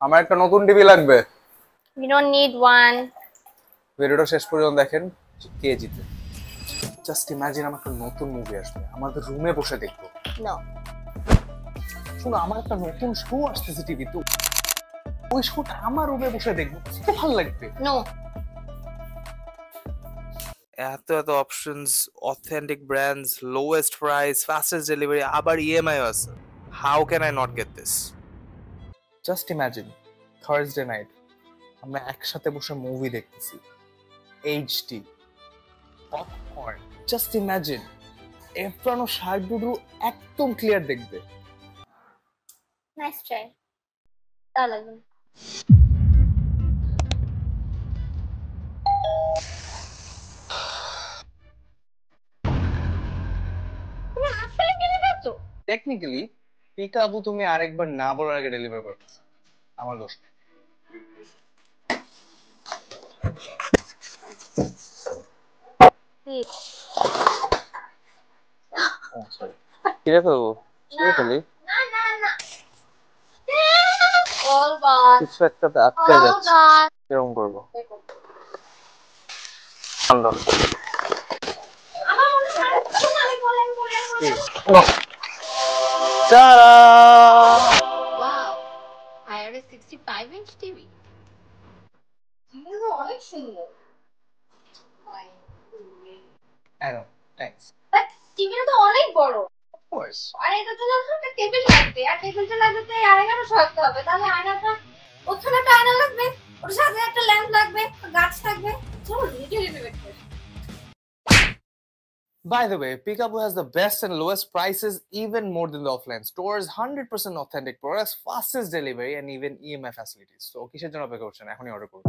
আমার একটা নতুন টিভি লাগবে। We don't need one. ভিডিওটা শেষ পর্যন্ত দেখেন কে জিতে। জাস্ট ইমাজিন আমার একটা নতুন মুভি আসবে, আমাদের রুমে বসে দেখবো। No. শুনো, আমার একটা নতুন শো আসতেছে টিভিতে, ওই শোটা আমার রুমে বসে দেখবো, কত ভালো লাগবে। No. এত এত options, authentic brands, lowest price, fastest delivery, আবার ইএমআই আছে। How can I not get this? Just imagine Thursday night আমরা একসাথে বসে মুভি দেখতেছি, এইচডি পপকর্ন। জাস্ট ইমাজিন এফরান ও শার্দুলু একদম ক্লিয়ার দেখবে। Nice try. তাও লাগবে না। তুমি আসলে কিনে দিচ্ছ? টেকনিক্যালি পিকা আপু তুমি আরেকবার না বলার আগে ডেলিভার করো, আমার দোষ নেই। ও সরি, কিরে ফেলবো কিরে ফেলি না না না। All gone. কিছু একটাতে আটকে All যাচ্ছে, gone. কিরকম করবো? আমার মনে হয় আমি বলেন বলে Wow. I have a 65-inch TV. এটা অনেক সুন্দর। টিভিটা তো অনেক বড়। আর এটার জন্য তো একটা টেবিল লাগবে, আর টেবিলটা লাগবে তো আয়নাটা সরাতে হবে। তাহলে আয়নাটা, ওখানে একটা আয়না লাগবে, ওর সাথে একটা ল্যাম্প লাগবে, গাছ থাকবে। চলো রেডি রেডি করি। By the way, Peekaboo has the best and lowest prices, even more than the offline stores, 100% authentic products, fastest delivery, and even EMI facilities. So, কিসের জন্য অপেক্ষা করছেন? এখনই অর্ডার করুন।